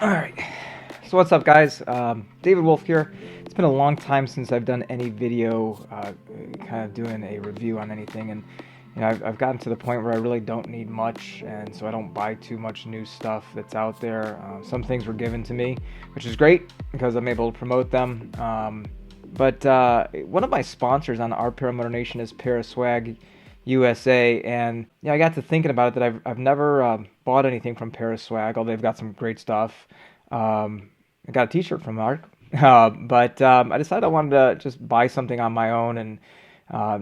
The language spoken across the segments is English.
All right. So what's up, guys? David Wolf here. It's been a long time since I've done any video, kind of doing a review on anything, and I've gotten to the point where I really don't need much, and so I don't buy too much new stuff that's out there. Some things were given to me, which is great because I'm able to promote them. But one of my sponsors on Our Paramotor Nation is Paraswag USA, and I got to thinking about it that I've never bought anything from Paraswag, although they've got some great stuff. I got a T-shirt from Mark, but I decided I wanted to just buy something on my own and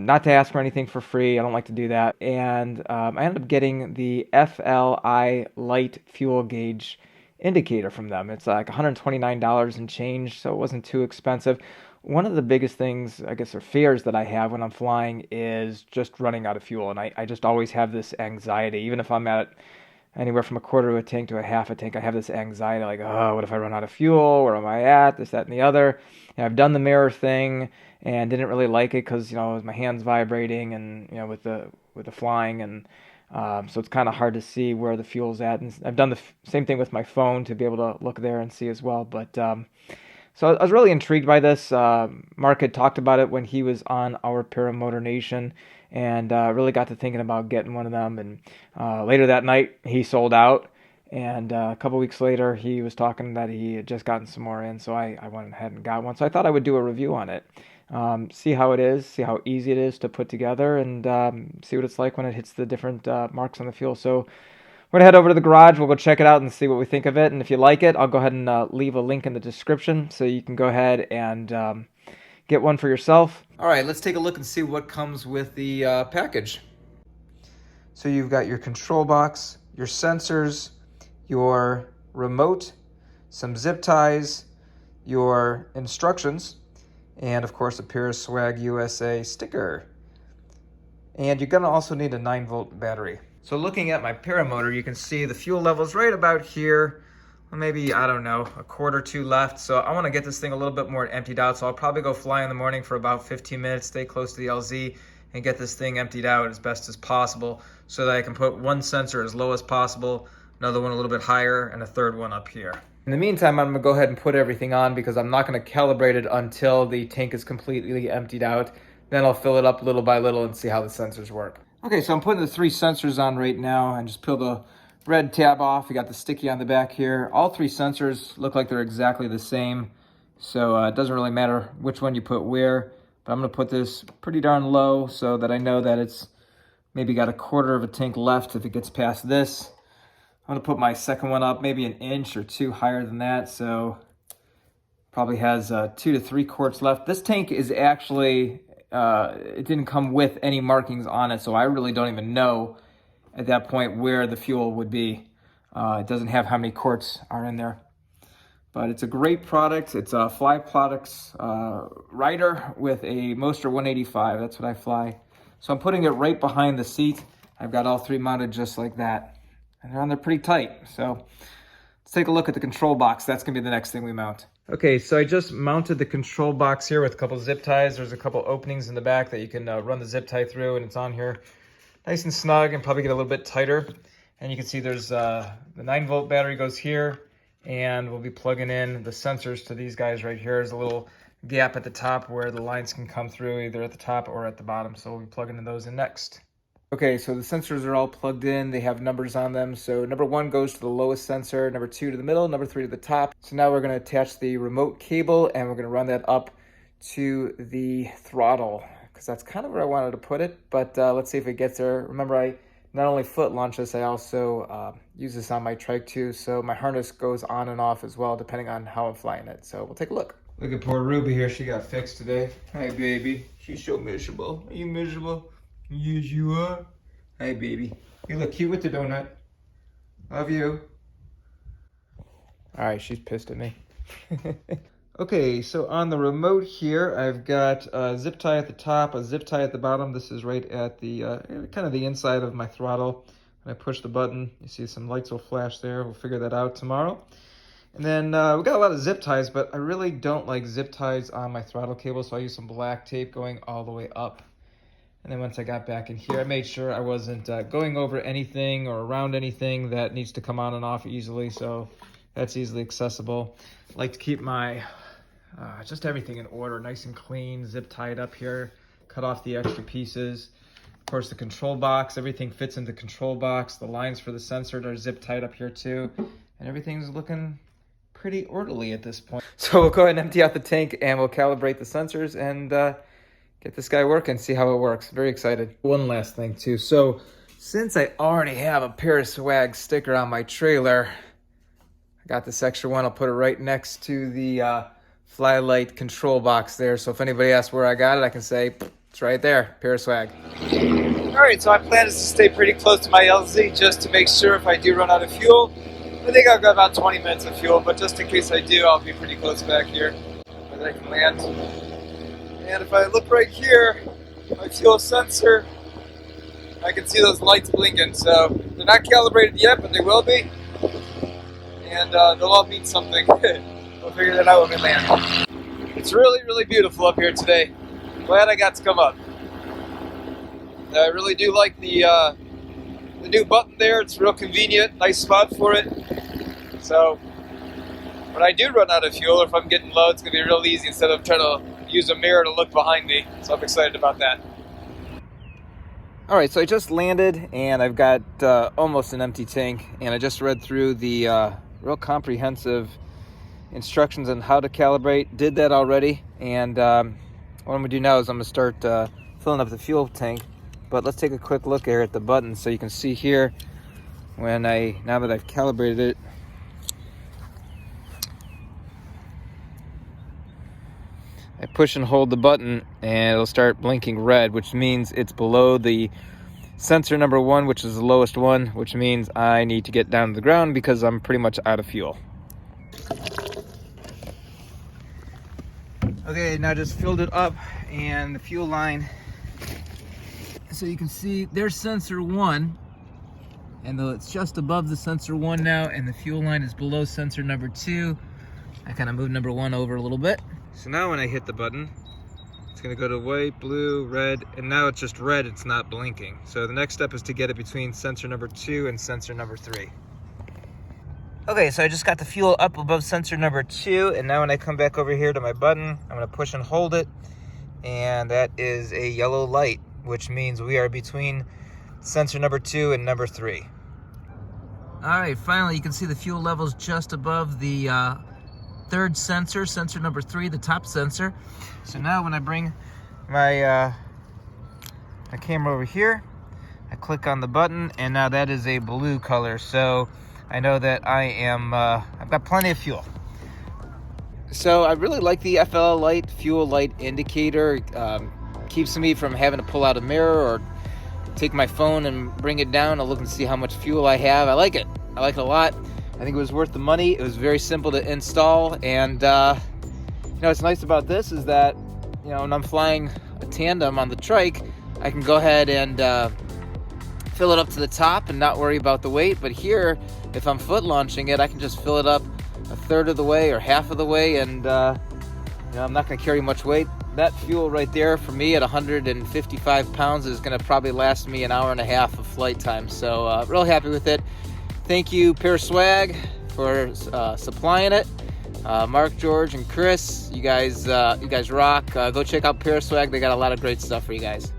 not to ask for anything for free. I don't like to do that, and I ended up getting the FLI Light Fuel Gauge indicator from them. It's like $129 and change, so it wasn't too expensive. One of the biggest things, I guess, or fears that I have when I'm flying is just running out of fuel. And I just always have this anxiety. Even if I'm at anywhere from a quarter of a tank to a half a tank, I have this anxiety like, oh, what if I run out of fuel? Where am I at? This, that, and the other. And I've done the mirror thing and didn't really like it because, my hand's vibrating and, with the flying. And so it's kind of hard to see where the fuel's at. And I've done the same thing with my phone to be able to look there and see as well. But so I was really intrigued by this. Mark had talked about it when he was on Our Paramotor Nation, and really got to thinking about getting one of them. And later that night, he sold out. And a couple weeks later, he was talking that he had just gotten some more in, so I went ahead and got one. So I thought I would do a review on it, see how it is, see how easy it is to put together, and see what it's like when it hits the different marks on the fuel. So we're going to head over to the garage. We'll go check it out and see what we think of it. And if you like it, I'll go ahead and leave a link in the description so you can go ahead and get one for yourself. All right, let's take a look and see what comes with the package. So you've got your control box, your sensors, your remote, some zip ties, your instructions, and of course a Paraswag USA sticker. And you're going to also need a 9-volt battery. So looking at my paramotor, you can see the fuel level's right about here. Maybe, I don't know, a quart or two left. So I want to get this thing a little bit more emptied out. So I'll probably go fly in the morning for about 15 minutes, stay close to the LZ, and get this thing emptied out as best as possible so that I can put one sensor as low as possible, another one a little bit higher, and a third one up here. In the meantime, I'm going to go ahead and put everything on because I'm not going to calibrate it until the tank is completely emptied out. Then I'll fill it up little by little and see how the sensors work. Okay, so I'm putting the 3 sensors on right now and just peel the red tab off. You got the sticky on the back here. All 3 sensors look like they're exactly the same. So it doesn't really matter which one you put where. But I'm going to put this pretty darn low so that I know that it's maybe got a quarter of a tank left if it gets past this. I'm going to put my second one up maybe an inch or 2 higher than that. So probably has 2 to 3 quarts left. This tank is actually... it didn't come with any markings on it, so I really don't even know at that point where the fuel would be. It doesn't have how many quarts are in there. But it's a great product. It's a Fly Products rider with a Moster 185. That's what I fly. So I'm putting it right behind the seat. I've got all 3 mounted just like that. And they're on there pretty tight. So let's take a look at the control box. That's going to be the next thing we mount. Okay, so I just mounted the control box here with a couple zip ties. There's a couple openings in the back that you can run the zip tie through, and it's on here nice and snug and probably get a little bit tighter. And you can see there's the 9-volt battery goes here, and we'll be plugging in the sensors to these guys right here. There's a little gap at the top where the lines can come through either at the top or at the bottom, so we'll be plugging those in next. Okay, so the sensors are all plugged in. They have numbers on them. So number 1 goes to the lowest sensor, number 2 to the middle, number 3 to the top. So now we're going to attach the remote cable and we're going to run that up to the throttle because that's kind of where I wanted to put it. But let's see if it gets there. Remember, I not only foot launch this, I also use this on my trike too. So my harness goes on and off as well, depending on how I'm flying it. So we'll take a look. Look at poor Ruby here. She got fixed today. Hi, baby. She's so miserable. Are you miserable? Yes, you are. Hey, baby. You look cute with the donut. Love you. All right, she's pissed at me. Okay, so on the remote here, I've got a zip tie at the top, a zip tie at the bottom. This is right at the kind of the inside of my throttle. When I push the button, you see some lights will flash there. We'll figure that out tomorrow. And then we got a lot of zip ties, but I really don't like zip ties on my throttle cable, so I use some black tape going all the way up. And then once I got back in here, I made sure I wasn't going over anything or around anything that needs to come on and off easily. So That's easily accessible. I like to keep my just everything in order, nice and clean, zip tied up here, cut off the extra pieces. Of course, the control box, everything fits in the control box. The lines for the sensor are zip tied up here too, and everything's looking pretty orderly at this point. So we'll go ahead and empty out the tank and we'll calibrate the sensors and get this guy working, see how it works. Very excited. One last thing too. So since I already have a Paraswag sticker on my trailer, I got this extra one. I'll put it right next to the Flylight control box there. So if anybody asks where I got it, I can say, it's right there, Paraswag. Alright, so my plan is to stay pretty close to my LZ just to make sure if I do run out of fuel. I think I've got about 20 minutes of fuel, but just in case I do, I'll be pretty close back here where I can land. And if I look right here, my fuel sensor, I can see those lights blinking. So they're not calibrated yet, but they will be. And they'll all mean something. We'll figure that out when we land. It's really, really beautiful up here today. Glad I got to come up. I really do like the new button there. It's real convenient, nice spot for it. So when I do run out of fuel, or if I'm getting low, it's going to be real easy instead of trying to use a mirror to look behind me. So I'm excited about that. All right, so I just landed and I've got almost an empty tank, and I just read through the real comprehensive instructions on how to calibrate. Did that already, and what I'm gonna do now is I'm gonna start filling up the fuel tank. But let's take a quick look here at the button so you can see here when now that I've calibrated it. I push and hold the button and it'll start blinking red, which means it's below the sensor number 1, which is the lowest one, which means I need to get down to the ground because I'm pretty much out of fuel. Okay, now just filled it up, and the fuel line, so you can see there's sensor 1, and though it's just above the sensor 1 now, and the fuel line is below sensor number 2, I kind of moved number 1 over a little bit. So now when I hit the button, it's gonna go to white, blue, red, and now it's just red, it's not blinking. So the next step is to get it between sensor number 2 and sensor number 3. Okay, so I just got the fuel up above sensor number 2, and now when I come back over here to my button, I'm gonna push and hold it, and that is a yellow light, which means we are between sensor number 2 and number 3. All right, finally you can see the fuel levels just above the third sensor, sensor number 3, the top sensor. So now when I bring my camera over here, I click on the button, and now that is a blue color. So I know that I've got plenty of fuel. So I really like the FL light, fuel light indicator. Keeps me from having to pull out a mirror or take my phone and bring it down and look and see how much fuel I have. I like it. I like it a lot. I think it was worth the money. It was very simple to install, and what's nice about this is that when I'm flying a tandem on the trike, I can go ahead and fill it up to the top and not worry about the weight. But here, if I'm foot launching it, I can just fill it up a third of the way or half of the way, and I'm not going to carry much weight. That fuel right there for me at 155 pounds is going to probably last me an hour and a half of flight time. So real happy with it. Thank you, Paraswag, for supplying it. Mark, George, and Chris, you guys rock. Go check out Paraswag. They got a lot of great stuff for you guys.